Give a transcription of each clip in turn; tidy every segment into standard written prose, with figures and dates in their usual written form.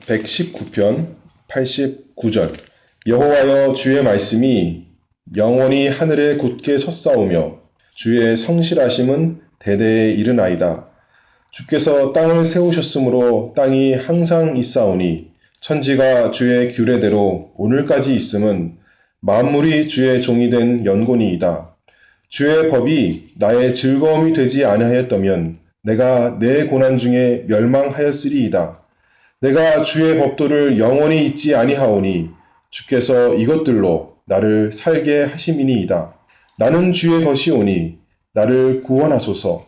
119편 89절 여호와여 주의 말씀이 영원히 하늘에 굳게 섰사오며 주의 성실하심은 대대에 이르나이다. 주께서 땅을 세우셨으므로 땅이 항상 있사오니 천지가 주의 규례대로 오늘까지 있음은 만물이 주의 종이 된 연고니이다. 주의 법이 나의 즐거움이 되지 아니하였다면 내가 내 고난 중에 멸망하였으리이다. 내가 주의 법도를 영원히 잊지 아니하오니 주께서 이것들로 나를 살게 하심이니이다. 나는 주의 것이오니 나를 구원하소서.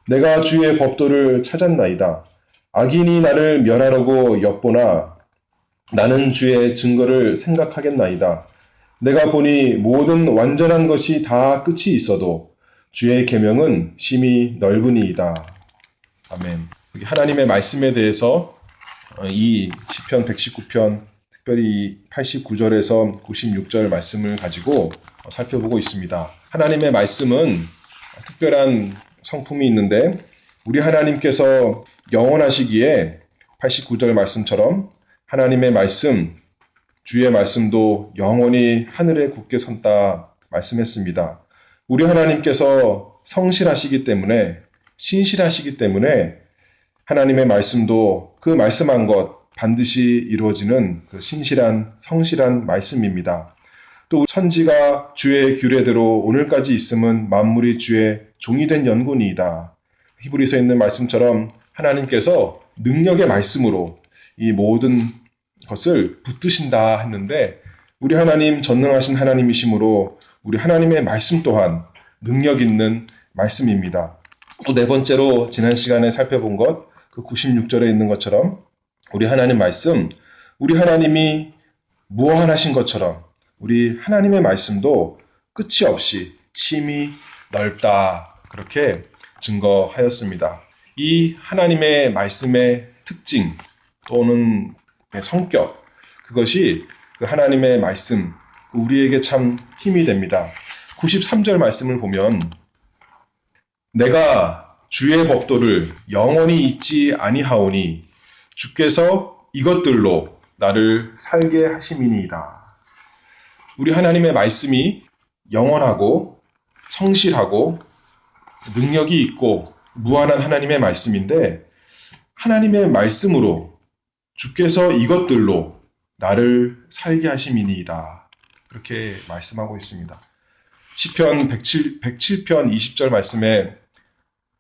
내가 주의 법도를 찾았나이다. 악인이 나를 멸하려고 엿보나 나는 주의 증거를 생각하겠나이다. 내가 보니 모든 완전한 것이 다 끝이 있어도 주의 계명은 심히 넓으니이다. 아멘. 하나님의 말씀에 대해서 이 시편 119편 특별히 89절에서 96절 말씀을 가지고 살펴보고 있습니다. 하나님의 말씀은 특별한 성품이 있는데 우리 하나님께서 영원하시기에 89절 말씀처럼 하나님의 말씀, 주의 말씀도 영원히 하늘에 굳게 선다 말씀했습니다. 우리 하나님께서 성실하시기 때문에 신실하시기 때문에 하나님의 말씀도 그 말씀한 것 반드시 이루어지는 그 신실한 성실한 말씀입니다. 또 천지가 주의 규례대로 오늘까지 있음은 만물이 주의 종이 된 연고니이다. 히브리서에 있는 말씀처럼 하나님께서 능력의 말씀으로 이 모든 것을 붙드신다 했는데 우리 하나님 전능하신 하나님이시므로 우리 하나님의 말씀 또한 능력 있는 말씀입니다. 또 네 번째로 지난 시간에 살펴본 것 그 96절에 있는 것처럼 우리 하나님 말씀, 우리 하나님이 무한하신 것처럼 우리 하나님의 말씀도 끝이 없이 심히 넓다 그렇게 증거하였습니다. 이 하나님의 말씀의 특징 또는 성격 그것이 그 하나님의 말씀 우리에게 참 힘이 됩니다. 93절 말씀을 보면 내가 주의 법도를 영원히 잊지 아니하오니 주께서 이것들로 나를 살게 하심이니이다. 우리 하나님의 말씀이 영원하고 성실하고 능력이 있고 무한한 하나님의 말씀인데 하나님의 말씀으로 주께서 이것들로 나를 살게 하심이니이다. 그렇게 말씀하고 있습니다. 시편 107편 20절 말씀에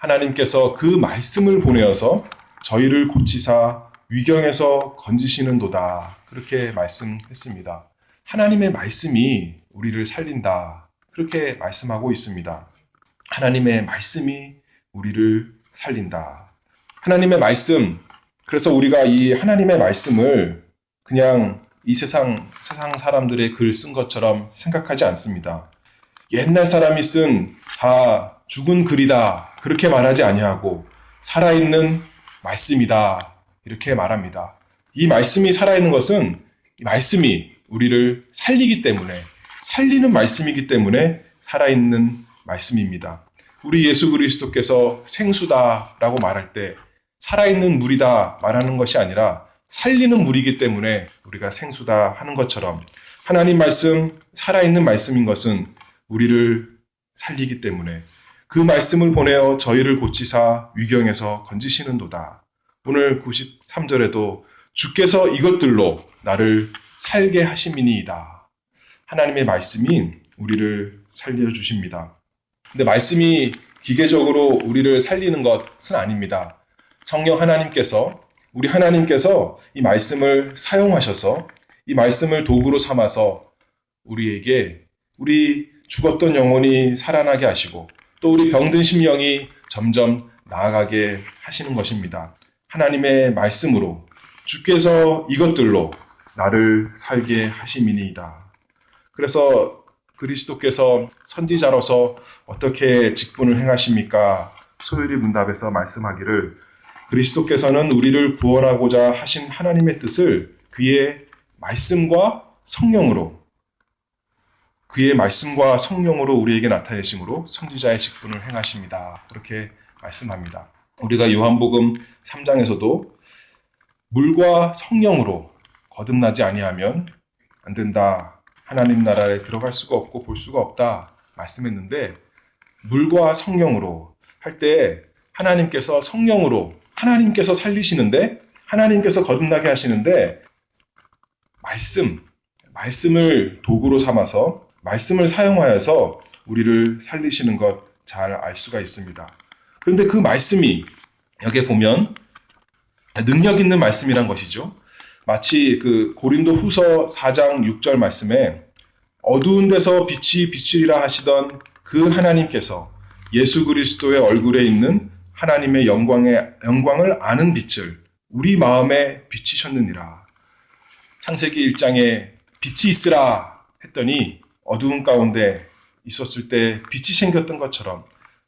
하나님께서 그 말씀을 보내어서 저희를 고치사 위경에서 건지시는도다. 그렇게 말씀했습니다. 하나님의 말씀이 우리를 살린다. 그렇게 말씀하고 있습니다. 하나님의 말씀이 우리를 살린다. 하나님의 말씀, 그래서 우리가 이 하나님의 말씀을 그냥 이 세상 사람들의 글 쓴 것처럼 생각하지 않습니다. 옛날 사람이 쓴 다 죽은 글이다. 그렇게 말하지 아니하고 살아있는 말씀이다. 이렇게 말합니다. 이 말씀이 살아있는 것은 이 말씀이 우리를 살리기 때문에 살리는 말씀이기 때문에 살아있는 말씀입니다. 우리 예수 그리스도께서 생수다라고 말할 때 살아있는 물이다 말하는 것이 아니라 살리는 물이기 때문에 우리가 생수다 하는 것처럼 하나님 말씀, 살아있는 말씀인 것은 우리를 살리기 때문에 그 말씀을 보내어 저희를 고치사 위경에서 건지시는도다. 오늘 93절에도 주께서 이것들로 나를 살게 하심이니이다. 하나님의 말씀이 우리를 살려주십니다. 근데 말씀이 기계적으로 우리를 살리는 것은 아닙니다. 성령 하나님께서 우리 하나님께서 이 말씀을 사용하셔서 이 말씀을 도구로 삼아서 우리에게 우리 죽었던 영혼이 살아나게 하시고 또 우리 병든 심령이 점점 나아가게 하시는 것입니다. 하나님의 말씀으로 주께서 이것들로 나를 살게 하심이니이다. 그래서 그리스도께서 선지자로서 어떻게 직분을 행하십니까? 소요리 문답에서 말씀하기를 그리스도께서는 우리를 구원하고자 하신 하나님의 뜻을 그의 말씀과 성령으로 우리에게 나타내심으로 선지자의 직분을 행하십니다. 그렇게 말씀합니다. 우리가 요한복음 3장에서도 물과 성령으로 거듭나지 아니하면 안 된다. 하나님 나라에 들어갈 수가 없고 볼 수가 없다 말씀했는데, 물과 성령으로 할 때 하나님께서 성령으로 하나님께서 살리시는데, 하나님께서 거듭나게 하시는데, 말씀을 도구로 삼아서 말씀을 사용하여서 우리를 살리시는 것 잘 알 수가 있습니다. 그런데 그 말씀이 여기에 보면 능력 있는 말씀이란 것이죠. 마치 그 고린도 후서 4장 6절 말씀에 어두운 데서 빛이 비추리라 하시던 그 하나님께서 예수 그리스도의 얼굴에 있는 하나님의 영광을 아는 빛을 우리 마음에 비치셨느니라. 창세기 1장에 빛이 있으라 했더니 어두운 가운데 있었을 때 빛이 생겼던 것처럼,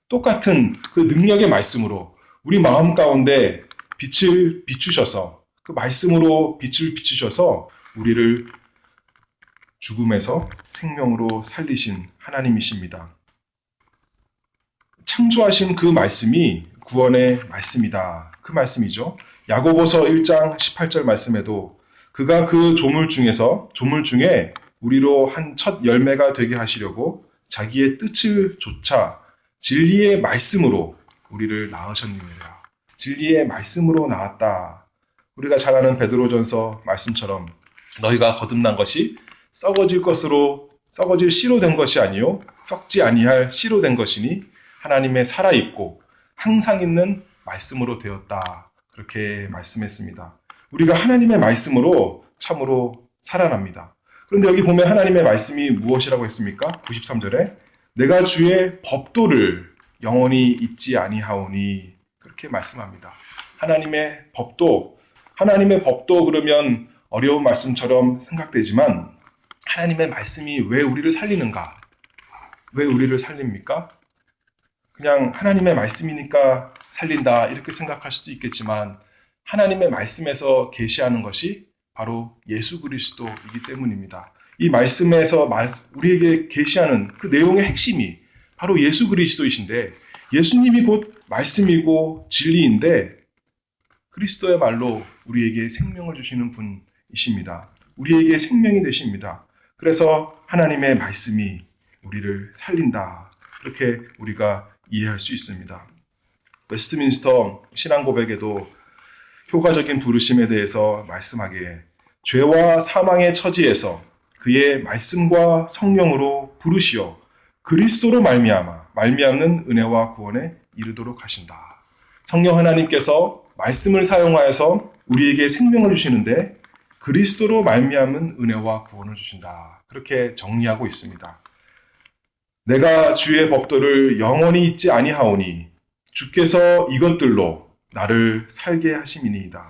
똑같은 그 능력의 말씀으로 우리 마음 가운데 빛을 비추셔서, 그 말씀으로 빛을 비추셔서 우리를 죽음에서 생명으로 살리신 하나님이십니다. 창조하신 그 말씀이 구원의 말씀이다. 그 말씀이죠. 야고보서 1장 18절 말씀에도 그가 그 조물 중에 우리로 한 첫 열매가 되게 하시려고 자기의 뜻을 좇아 진리의 말씀으로 우리를 낳으셨느니라. 진리의 말씀으로 낳았다. 우리가 잘 아는 베드로전서 말씀처럼 너희가 거듭난 것이 썩어질 씨로 된 것이 아니요 썩지 아니할 씨로 된 것이니 하나님의 살아있고 항상 있는 말씀으로 되었다. 그렇게 말씀했습니다. 우리가 하나님의 말씀으로 참으로 살아납니다. 그런데 여기 보면 하나님의 말씀이 무엇이라고 했습니까? 93절에 내가 주의 법도를 영원히 잊지 아니하오니, 그렇게 말씀합니다. 하나님의 법도 그러면 어려운 말씀처럼 생각되지만, 하나님의 말씀이 왜 우리를 살리는가? 왜 우리를 살립니까? 그냥 하나님의 말씀이니까 살린다 이렇게 생각할 수도 있겠지만, 하나님의 말씀에서 계시하는 것이 바로 예수 그리스도이기 때문입니다. 이 말씀에서 우리에게 계시하는 그 내용의 핵심이 바로 예수 그리스도이신데, 예수님이 곧 말씀이고 진리인데 그리스도야말로 우리에게 생명을 주시는 분이십니다. 우리에게 생명이 되십니다. 그래서 하나님의 말씀이 우리를 살린다. 그렇게 우리가 이해할 수 있습니다. 웨스트민스터 신앙고백에도 효과적인 부르심에 대해서 말씀하기에 죄와 사망의 처지에서 그의 말씀과 성령으로 부르시어 그리스도로 말미암는 은혜와 구원에 이르도록 하신다. 성령 하나님께서 말씀을 사용하여서 우리에게 생명을 주시는데 그리스도로 말미암은 은혜와 구원을 주신다. 그렇게 정리하고 있습니다. 내가 주의 법도를 영원히 잊지 아니하오니 주께서 이것들로 나를 살게 하심이니이다.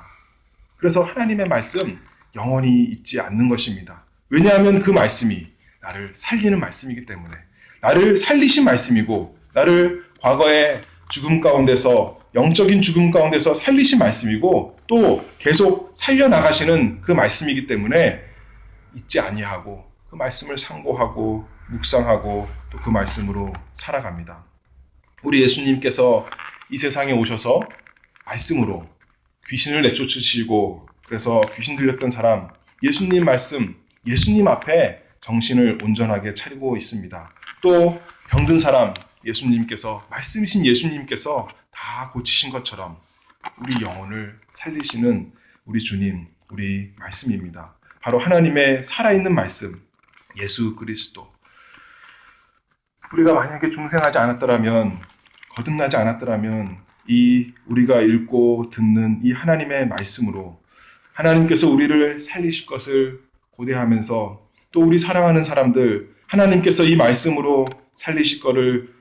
그래서 하나님의 말씀 영원히 잊지 않는 것입니다. 왜냐하면 그 말씀이 나를 살리는 말씀이기 때문에, 나를 살리신 말씀이고, 나를 과거의 죽음 가운데서, 영적인 죽음 가운데서 살리신 말씀이고, 또 계속 살려나가시는 그 말씀이기 때문에 잊지 아니하고 그 말씀을 상고하고 묵상하고 또 그 말씀으로 살아갑니다. 우리 예수님께서 이 세상에 오셔서 말씀으로 귀신을 내쫓으시고, 그래서 귀신 들렸던 사람, 예수님 말씀, 예수님 앞에 정신을 온전하게 차리고 있습니다. 또 병든 사람, 예수님께서, 말씀이신 예수님께서 다 고치신 것처럼 우리 영혼을 살리시는 우리 주님, 우리 말씀입니다. 바로 하나님의 살아있는 말씀, 예수 그리스도. 우리가 만약에 중생하지 않았더라면, 거듭나지 않았더라면 이 우리가 읽고 듣는 이 하나님의 말씀으로 하나님께서 우리를 살리실 것을 고대하면서, 또 우리 사랑하는 사람들 하나님께서 이 말씀으로 살리실 것을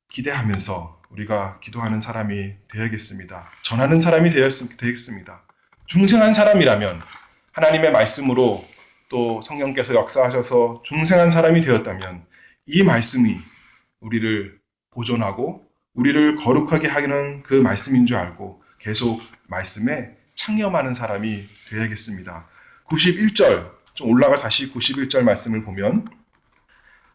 기대하면서 우리가 기도하는 사람이 되어야겠습니다. 전하는 사람이 되겠습니다. 중생한 사람이라면, 하나님의 말씀으로 또 성령께서 역사하셔서 중생한 사람이 되었다면 이 말씀이 우리를 보존하고 우리를 거룩하게 하는 그 말씀인 줄 알고 계속 말씀에 창념하는 사람이 되어야겠습니다. 91절, 좀 올라가 다시 91절 말씀을 보면,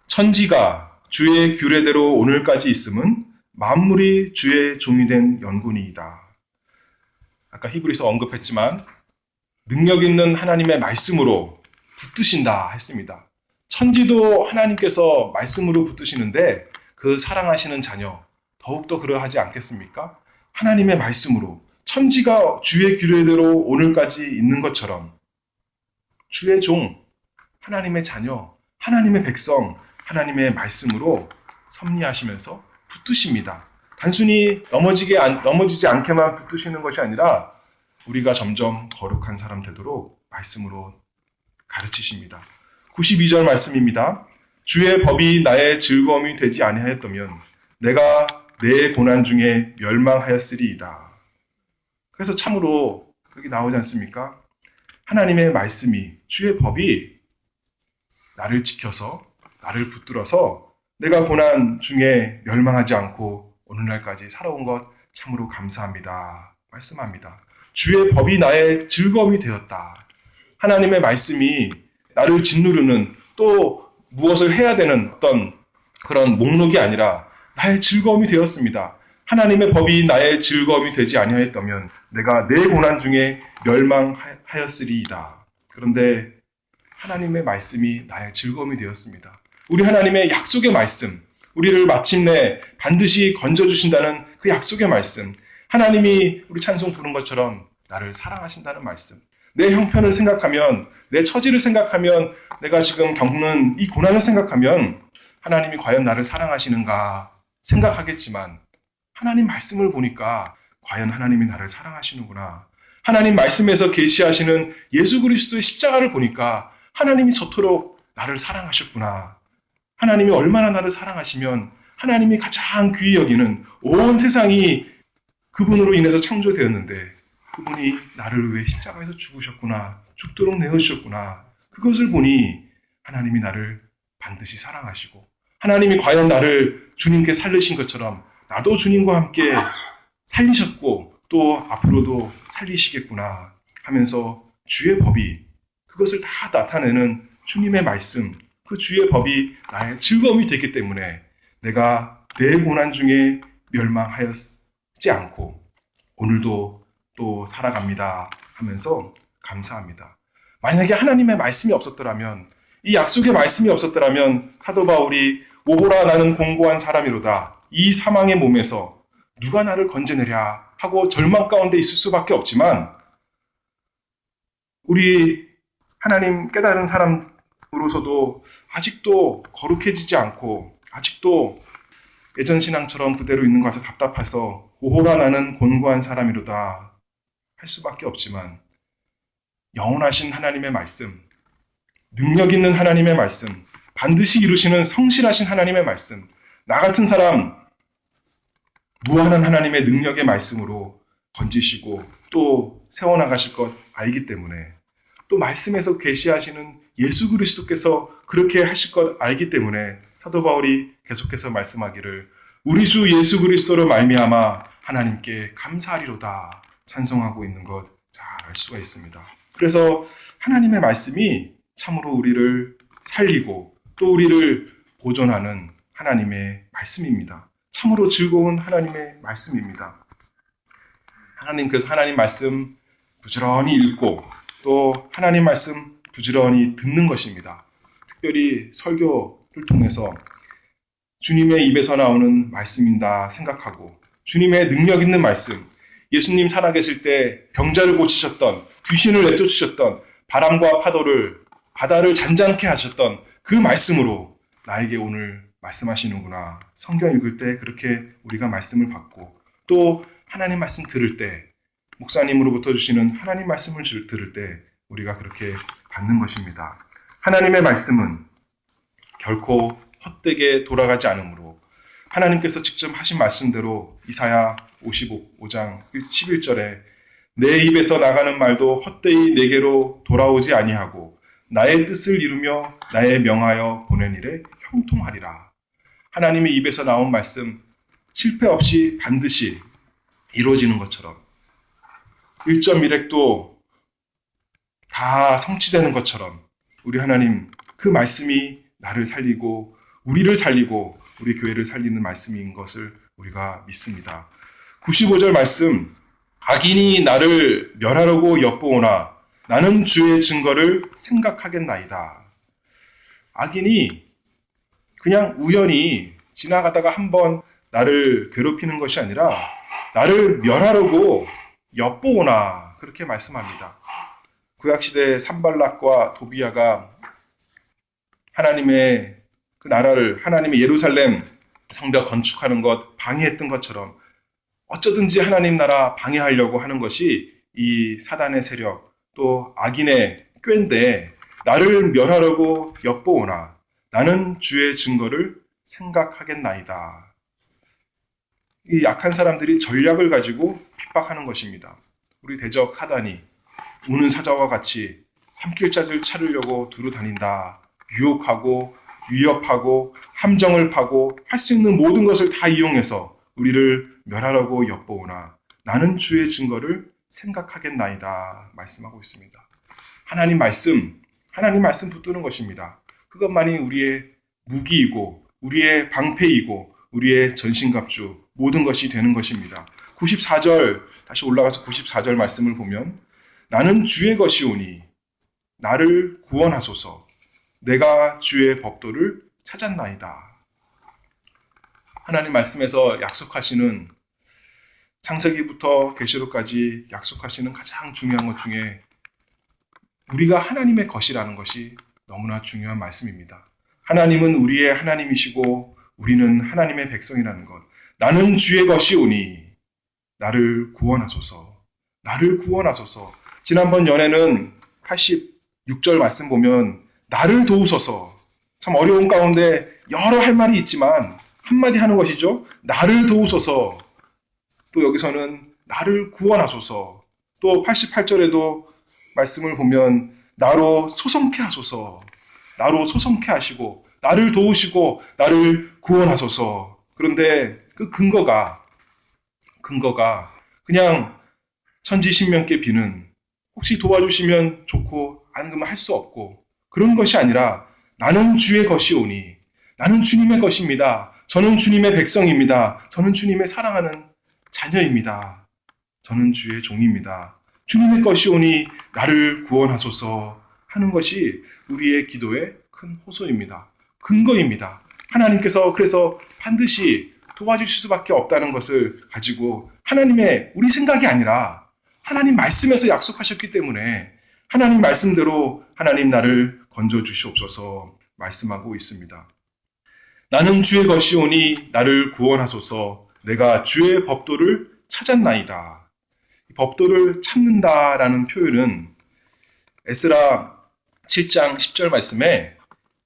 천지가 주의 규례대로 오늘까지 있음은 만물이 주의 종이 된 연고니이다. 아까 히브리서 언급했지만 능력 있는 하나님의 말씀으로 붙드신다 했습니다. 천지도 하나님께서 말씀으로 붙드시는데 그 사랑하시는 자녀 더욱더 그러하지 않겠습니까? 하나님의 말씀으로 천지가 주의 규례대로 오늘까지 있는 것처럼 주의 종, 하나님의 자녀, 하나님의 백성, 하나님의 말씀으로 섭리하시면서 붙드십니다. 단순히 넘어지지 않게만 붙드시는 것이 아니라 우리가 점점 거룩한 사람 되도록 말씀으로 가르치십니다. 92절 말씀입니다. 주의 법이 나의 즐거움이 되지 아니하였다면 내가 내 고난 중에 멸망하였으리이다. 그래서 참으로 여기 나오지 않습니까? 하나님의 말씀이, 주의 법이 나를 지켜서 나를 붙들어서 내가 고난 중에 멸망하지 않고 오늘날까지 살아온 것 참으로 감사합니다. 말씀합니다. 주의 법이 나의 즐거움이 되었다. 하나님의 말씀이 나를 짓누르는 또 무엇을 해야 되는 어떤 그런 목록이 아니라 나의 즐거움이 되었습니다. 하나님의 법이 나의 즐거움이 되지 아니하였다면 내가 내 고난 중에 멸망하였으리이다. 그런데 하나님의 말씀이 나의 즐거움이 되었습니다. 우리 하나님의 약속의 말씀, 우리를 마침내 반드시 건져주신다는 그 약속의 말씀, 하나님이 우리 찬송 부른 것처럼 나를 사랑하신다는 말씀, 내 형편을 생각하면, 내 처지를 생각하면, 내가 지금 겪는 이 고난을 생각하면 하나님이 과연 나를 사랑하시는가 생각하겠지만 하나님 말씀을 보니까 과연 하나님이 나를 사랑하시는구나. 하나님 말씀에서 계시하시는 예수 그리스도의 십자가를 보니까 하나님이 저토록 나를 사랑하셨구나. 하나님이 얼마나 나를 사랑하시면 하나님이 가장 귀히 여기는 온 세상이 그분으로 인해서 창조되었는데 그분이 나를 위해 십자가에서 죽으셨구나. 죽도록 내어주셨구나. 그것을 보니 하나님이 나를 반드시 사랑하시고 하나님이 과연 나를 주님께 살리신 것처럼 나도 주님과 함께 살리셨고 또 앞으로도 살리시겠구나 하면서 주의 법이 그것을 다 나타내는 주님의 말씀, 그 주의 법이 나의 즐거움이 됐기 때문에 내가 내 고난 중에 멸망하였지 않고 오늘도 또 살아갑니다 하면서 감사합니다. 만약에 하나님의 말씀이 없었더라면 이 약속의 말씀이 없었더라면 사도 바울이 오호라 나는 공고한 사람이로다. 이 사망의 몸에서 누가 나를 건져내랴 하고 절망 가운데 있을 수밖에 없지만 우리 하나님 깨달은 사람으로서도 아직도 거룩해지지 않고 아직도 예전 신앙처럼 그대로 있는 것 같아 답답해서 오호라 나는 곤고한 사람이로다 할 수밖에 없지만 영원하신 하나님의 말씀, 능력 있는 하나님의 말씀, 반드시 이루시는 성실하신 하나님의 말씀, 나 같은 사람 무한한 하나님의 능력의 말씀으로 건지시고 또 세워나가실 것 알기 때문에 또 말씀에서 계시하시는 예수 그리스도께서 그렇게 하실 것 알기 때문에 사도 바울이 계속해서 말씀하기를 우리 주 예수 그리스도로 말미암아 하나님께 감사하리로다 찬송하고 있는 것 잘 알 수가 있습니다. 그래서 하나님의 말씀이 참으로 우리를 살리고 또 우리를 보존하는 하나님의 말씀입니다. 참으로 즐거운 하나님의 말씀입니다. 하나님께서 하나님 말씀 부지런히 읽고 또 하나님 말씀 부지런히 듣는 것입니다. 특별히 설교를 통해서 주님의 입에서 나오는 말씀인다 생각하고 주님의 능력 있는 말씀, 예수님 살아계실 때 병자를 고치셨던, 귀신을 내쫓으셨던, 바람과 파도를, 바다를 잔잔케 하셨던 그 말씀으로 나에게 오늘 말씀하시는구나. 성경 읽을 때 그렇게 우리가 말씀을 받고 또 하나님 말씀 들을 때 목사님으로부터 주시는 하나님 말씀을 들을 때 우리가 그렇게 받는 것입니다. 하나님의 말씀은 결코 헛되게 돌아가지 않으므로 하나님께서 직접 하신 말씀대로 이사야 55장 11절에 내 입에서 나가는 말도 헛되이 내게로 돌아오지 아니하고 나의 뜻을 이루며 나의 명하여 보낸 일에 형통하리라. 하나님의 입에서 나온 말씀 실패 없이 반드시 이루어지는 것처럼 1.1획도 다 성취되는 것처럼 우리 하나님 그 말씀이 나를 살리고 우리를 살리고 우리 교회를 살리는 말씀인 것을 우리가 믿습니다. 95절 말씀 악인이 나를 멸하려고 엿보오나 나는 주의 증거를 생각하겠나이다. 악인이 그냥 우연히 지나가다가 한번 나를 괴롭히는 것이 아니라 나를 멸하려고 엿보오나 그렇게 말씀합니다. 구약시대 산발락과 도비야가 하나님의 그 나라를, 하나님의 예루살렘 성벽 건축하는 것 방해했던 것처럼 어쩌든지 하나님 나라 방해하려고 하는 것이 이 사단의 세력 또 악인의 꾀인데, 나를 멸하려고 엿보오나 나는 주의 증거를 생각하겠나이다. 이 약한 사람들이 전략을 가지고 핍박하는 것입니다. 우리 대적 사단이 우는 사자와 같이 삼킬자를 차르려고 두루 다닌다. 유혹하고 위협하고 함정을 파고 할 수 있는 모든 것을 다 이용해서 우리를 멸하려고 엿보오나 나는 주의 증거를 생각하겠나이다 말씀하고 있습니다. 하나님 말씀 붙드는 것입니다. 그것만이 우리의 무기이고 우리의 방패이고 우리의 전신갑주 모든 것이 되는 것입니다. 94절 다시 올라가서 94절 말씀을 보면 나는 주의 것이오니 나를 구원하소서 내가 주의 법도를 찾았나이다. 하나님 말씀에서 약속하시는 창세기부터 계시록까지 약속하시는 가장 중요한 것 중에 우리가 하나님의 것이라는 것이 너무나 중요한 말씀입니다. 하나님은 우리의 하나님이시고 우리는 하나님의 백성이라는 것. 나는 주의 것이오니 나를 구원하소서. 나를 구원하소서. 지난번 연애는 86절 말씀 보면 나를 도우소서. 참 어려운 가운데 여러 할 말이 있지만 한마디 하는 것이죠. 나를 도우소서. 또 여기서는 나를 구원하소서. 또 88절에도 말씀을 보면 나로 소성케 하소서. 나로 소성케 하시고 나를 도우시고 나를 구원하소서. 그런데 그 근거가 그냥 천지신명께 비는 혹시 도와주시면 좋고 안 그러면 할 수 없고 그런 것이 아니라 나는 주의 것이오니 나는 주님의 것입니다. 저는 주님의 백성입니다. 저는 주님의 사랑하는 자녀입니다. 저는 주의 종입니다. 주님의 것이오니 나를 구원하소서 하는 것이 우리의 기도의 큰 호소입니다. 근거입니다. 하나님께서 그래서 반드시 도와주실 수밖에 없다는 것을 가지고 하나님의 우리 생각이 아니라 하나님 말씀에서 약속하셨기 때문에 하나님 말씀대로 하나님 나를 건져주시옵소서 말씀하고 있습니다. 나는 주의 것이오니 나를 구원하소서 내가 주의 법도를 찾았나이다. 법도를 찾는다라는 표현은 에스라 7장 10절 말씀에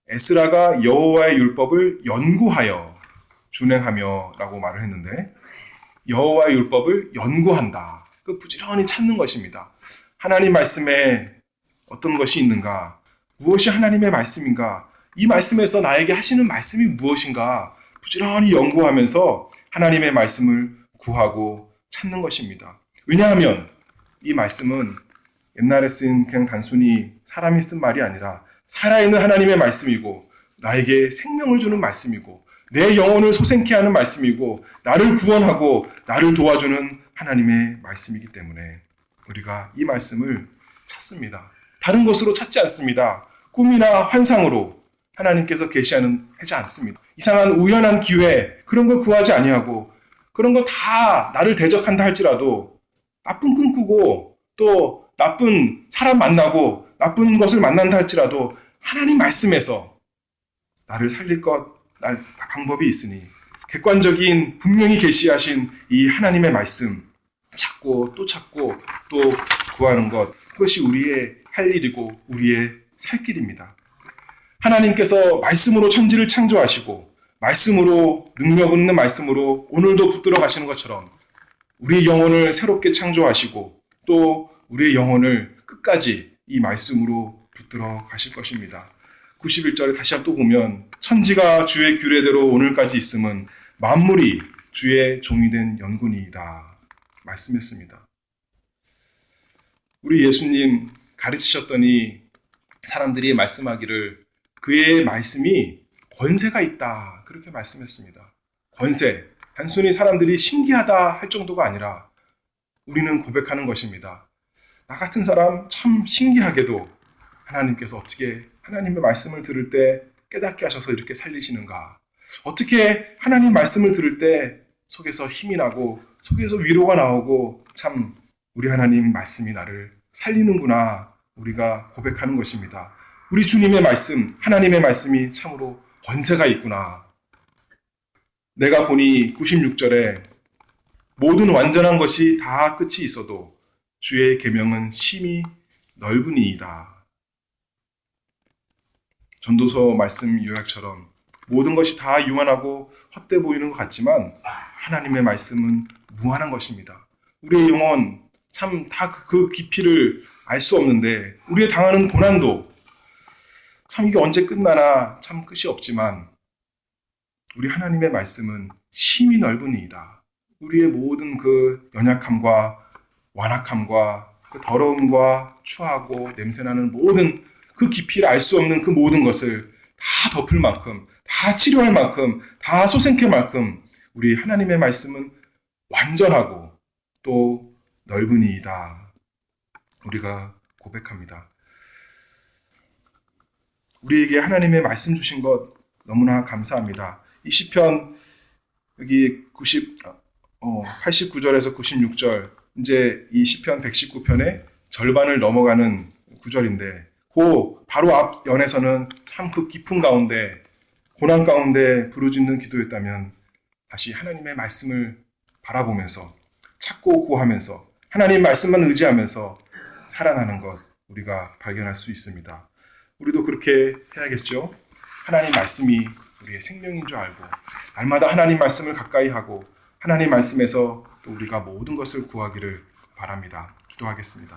에스라가 여호와의 율법을 연구하여 준행하며 라고 말을 했는데 여호와의 율법을 연구한다. 그 부지런히 찾는 것입니다. 하나님 말씀에 어떤 것이 있는가? 무엇이 하나님의 말씀인가? 이 말씀에서 나에게 하시는 말씀이 무엇인가? 부지런히 연구하면서 하나님의 말씀을 구하고 찾는 것입니다. 왜냐하면 이 말씀은 옛날에 쓴 그냥 단순히 사람이 쓴 말이 아니라 살아있는 하나님의 말씀이고 나에게 생명을 주는 말씀이고 내 영혼을 소생케 하는 말씀이고 나를 구원하고 나를 도와주는 하나님의 말씀이기 때문에 우리가 이 말씀을 찾습니다. 다른 것으로 찾지 않습니다. 꿈이나 환상으로 하나님께서 하지 않습니다. 이상한 우연한 기회 그런 걸 구하지 아니하고 그런 거 다 나를 대적한다 할지라도 나쁜 꿈 꾸고 또 나쁜 사람 만나고 나쁜 것을 만난다 할지라도 하나님 말씀에서 나를 살릴 방법이 있으니 객관적인 분명히 계시하신 이 하나님의 말씀 찾고 또 구하는 것 그것이 우리의 할 일이고 우리의 살 길입니다. 하나님께서 말씀으로 천지를 창조하시고 말씀으로 능력 있는 말씀으로 오늘도 붙들어 가시는 것처럼 우리의 영혼을 새롭게 창조하시고 또 우리의 영혼을 끝까지 이 말씀으로 붙들어 가실 것입니다. 91절에 다시 한번 또 보면 천지가 주의 규례대로 오늘까지 있음은 만물이 주의 종이 된 연근이다 말씀했습니다. 우리 예수님 가르치셨더니 사람들이 말씀하기를 그의 말씀이 권세가 있다 그렇게 말씀했습니다. 권세, 단순히 사람들이 신기하다 할 정도가 아니라 우리는 고백하는 것입니다. 나 같은 사람 참 신기하게도 하나님께서 어떻게 하나님의 말씀을 들을 때 깨닫게 하셔서 이렇게 살리시는가? 어떻게 하나님 말씀을 들을 때 속에서 힘이 나고 속에서 위로가 나오고 참 우리 하나님 말씀이 나를 살리는구나 우리가 고백하는 것입니다. 우리 주님의 말씀, 하나님의 말씀이 참으로 권세가 있구나. 내가 보니 96절에 모든 완전한 것이 다 끝이 있어도 주의 계명은 심히 넓으니이다. 전도서 말씀 요약처럼 모든 것이 다 유한하고 헛돼 보이는 것 같지만 하나님의 말씀은 무한한 것입니다. 우리의 영혼 참 다 그 깊이를 알 수 없는데 우리의 당하는 고난도 참 이게 언제 끝나나 참 끝이 없지만 우리 하나님의 말씀은 심히 넓으니이다. 우리의 모든 그 연약함과 완악함과 그 더러움과 추하고 냄새나는 모든 그 깊이를 알 수 없는 그 모든 것을 다 덮을 만큼, 다 치료할 만큼, 다 소생케 만큼 우리 하나님의 말씀은 완전하고 또 넓으니이다. 우리가 고백합니다. 우리에게 하나님의 말씀 주신 것 너무나 감사합니다. 이 시편 여기 89절에서 96절 이제 이 시편 119편의 절반을 넘어가는 구절인데 그 바로 앞 연에서는 참 그 깊은 가운데 고난 가운데 부르짖는 기도였다면 다시 하나님의 말씀을 바라보면서 찾고 구하면서 하나님 말씀만 의지하면서 살아나는 것 우리가 발견할 수 있습니다. 우리도 그렇게 해야겠죠? 하나님 말씀이 우리의 생명인 줄 알고 날마다 하나님 말씀을 가까이 하고 하나님 말씀에서 또 우리가 모든 것을 구하기를 바랍니다. 기도하겠습니다.